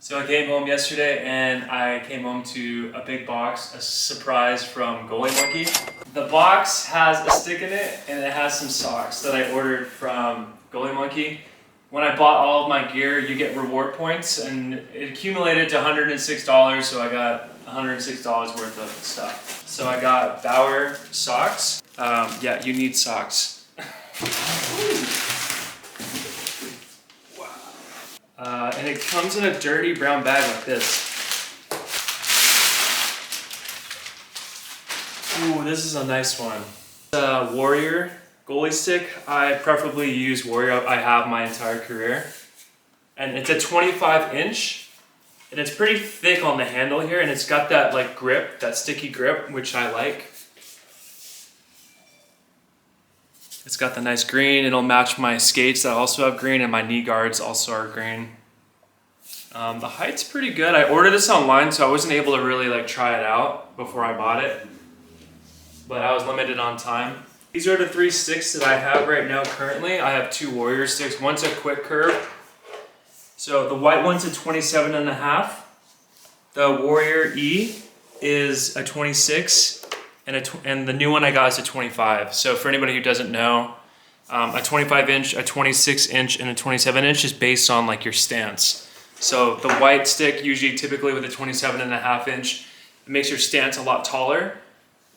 So I came home yesterday and I came home to a big box, a surprise from Goalie Monkey. The box has a stick in it and it has some socks that I ordered from Goalie Monkey. When I bought all of my gear, you get reward points and it accumulated to $106, so I got $106 worth of stuff. So I got Bauer socks. Yeah, you need socks. And it comes in a dirty brown bag like this. Ooh, this is a nice one. Warrior goalie stick. I preferably use Warrior. I have my entire career. And it's a 25-inch. And it's pretty thick on the handle here. And it's got that like grip, that sticky grip, which I like. It's got the nice green. It'll match my skates that also have green, and my knee guards also are green. The height's pretty good. I ordered this online, so I wasn't able to really like try it out before I bought it. But I was limited on time. These are the 3 sticks that I have right now currently. I have 2 Warrior sticks. One's a quick curve. So the white one's a 27.5. The Warrior E is a 26. And the new one I got is a 25. So for anybody who doesn't know, a 25-inch, a 26-inch, and a 27-inch is based on like your stance. So the white stick, usually typically with a 27.5-inch, it makes your stance a lot taller.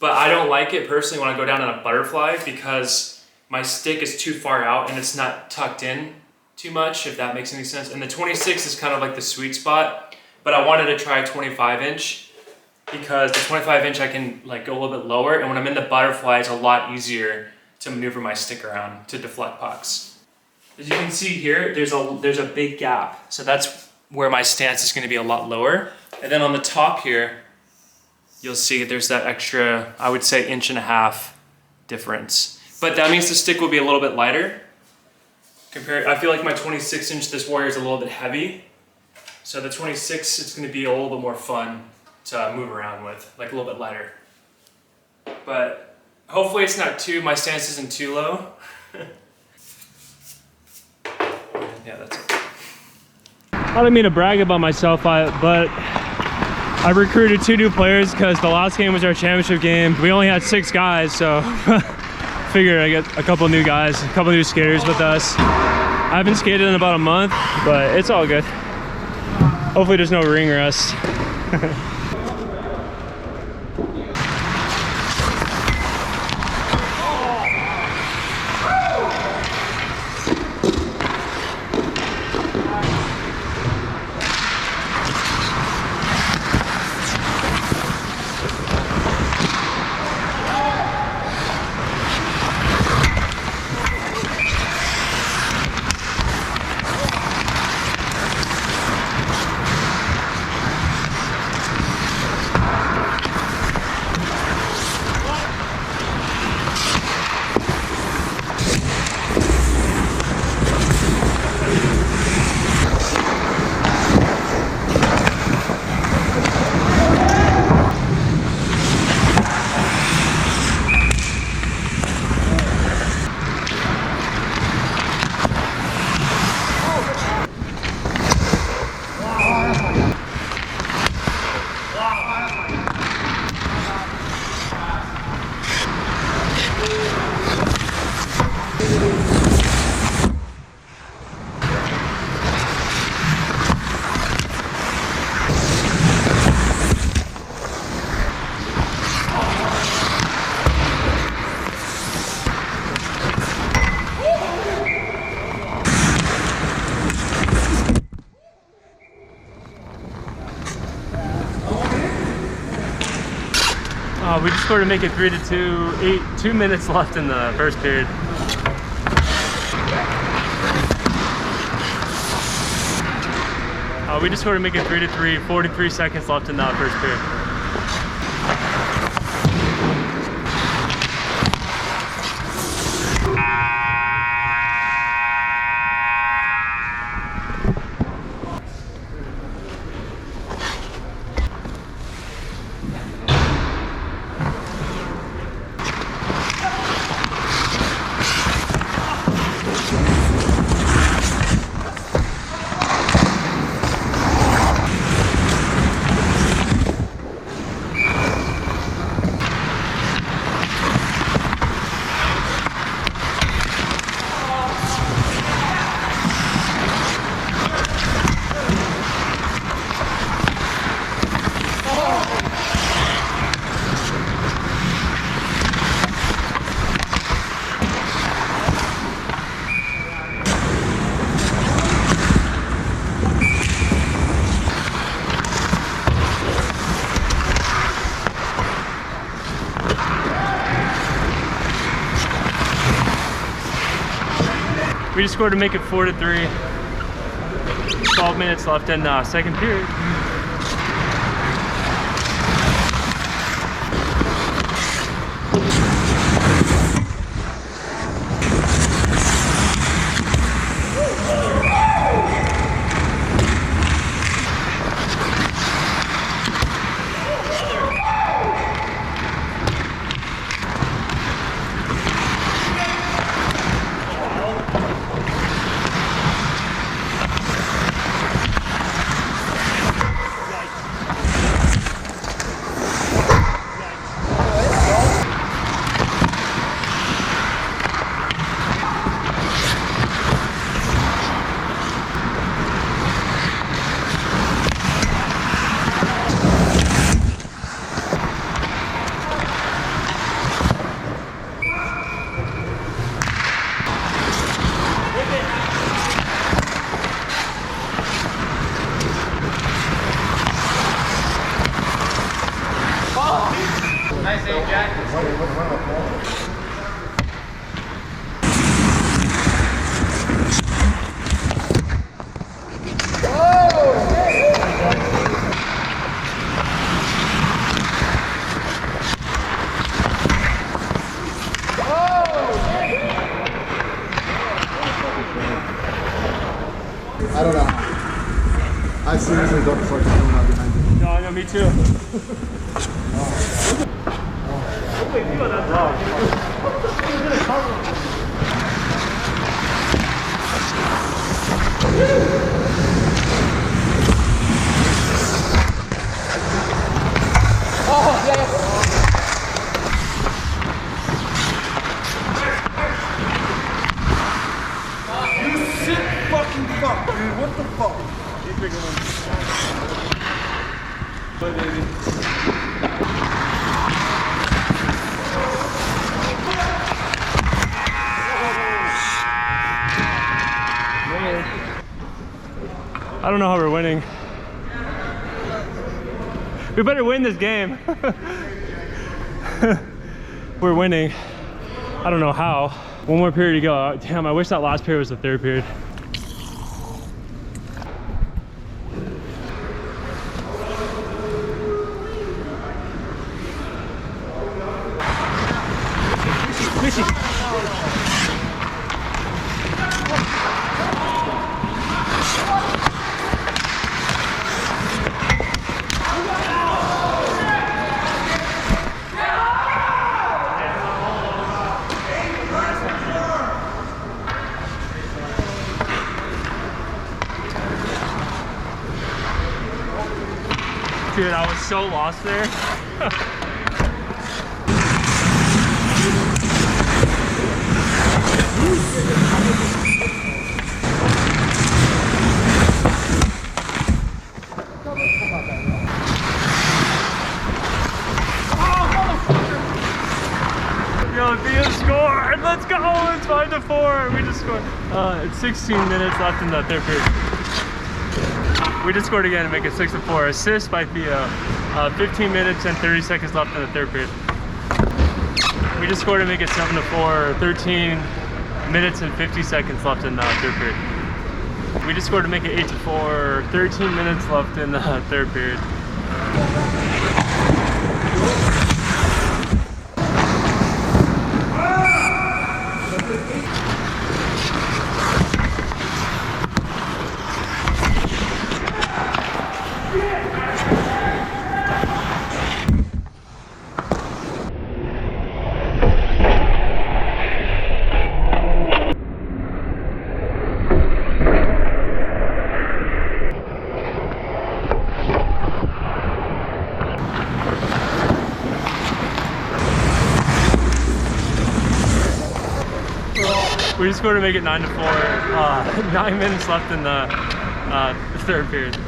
But I don't like it personally when I go down in a butterfly because my stick is too far out and it's not tucked in too much, if that makes any sense. And the 26 is kind of like the sweet spot, but I wanted to try a 25-inch. Because the 25-inch I can like go a little bit lower, and when I'm in the butterfly, it's a lot easier to maneuver my stick around to deflect pucks. As you can see here, there's a big gap, so that's where my stance is going to be a lot lower. And then on the top here, you'll see there's that extra, I would say, 1.5 inch difference. But that means the stick will be a little bit lighter. I feel like my 26-inch, this Warrior is a little bit heavy, so the 26, it's going to be a little bit more fun to move around with, like a little bit lighter. But hopefully it's not my stance isn't too low. Yeah, that's it. I don't mean to brag about myself, but I recruited 2 new players because the last game was our championship game. We only had 6 guys, so figured I get a couple new guys, a couple new skaters with us. I haven't skated in about a month, but it's all good. Hopefully there's no ring rust. We just scored to make it 3-2, 2 minutes left in the first period. We just scored to make it 3-3, 43 seconds left in that first period. We just scored to make it 4-3. 12 minutes left in second period. Nice aim, Jack. I don't know. I seriously don't fucking know how behind you. No, I know, me too. Fucking fuck, dude. What the fuck? I don't know how we're winning. We better win this game. We're winning. I don't know how. One more period to go. Damn, I wish that last period was the third period. Dude, I was so lost there. Yo, Theo scored! Let's go! It's 5-4. We just scored. It's 16 minutes left in the third period. We just scored again to make it 6-4. Assist by Theo. 15 minutes and 30 seconds left in the third period. We just scored to make it 7-4. 13 minutes and 50 seconds left in the third period. We just scored to make it 8-4. 13 minutes left in the third period. We just scored to make it 9-4. 9 minutes left in the third period.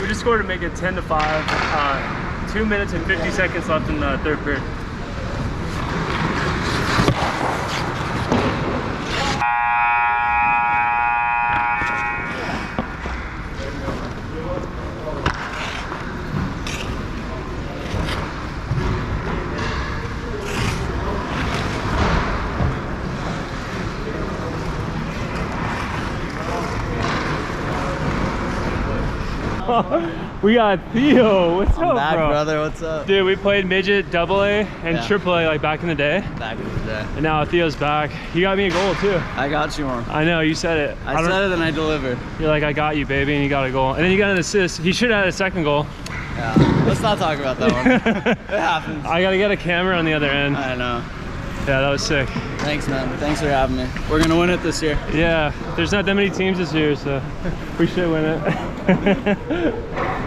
We just scored to make it 10-5. 2 minutes and 50 seconds left in the third period. We got Theo. What's up, back, bro? brother. What's up? Dude, we played midget, AA, and AAA like back in the day. Back in the day. And now Theo's back. You got me a goal too. I got you one. I know, you said it. I said it and I delivered. You're like, I got you, baby, and you got a goal. And then you got an assist. He should have had a second goal. Yeah. Let's not talk about that one. It happens. I gotta get a camera on the other end. I know. Yeah, that was sick. Thanks, man. Thanks for having me. We're gonna win it this year. Yeah, there's not that many teams this year, so we should win it.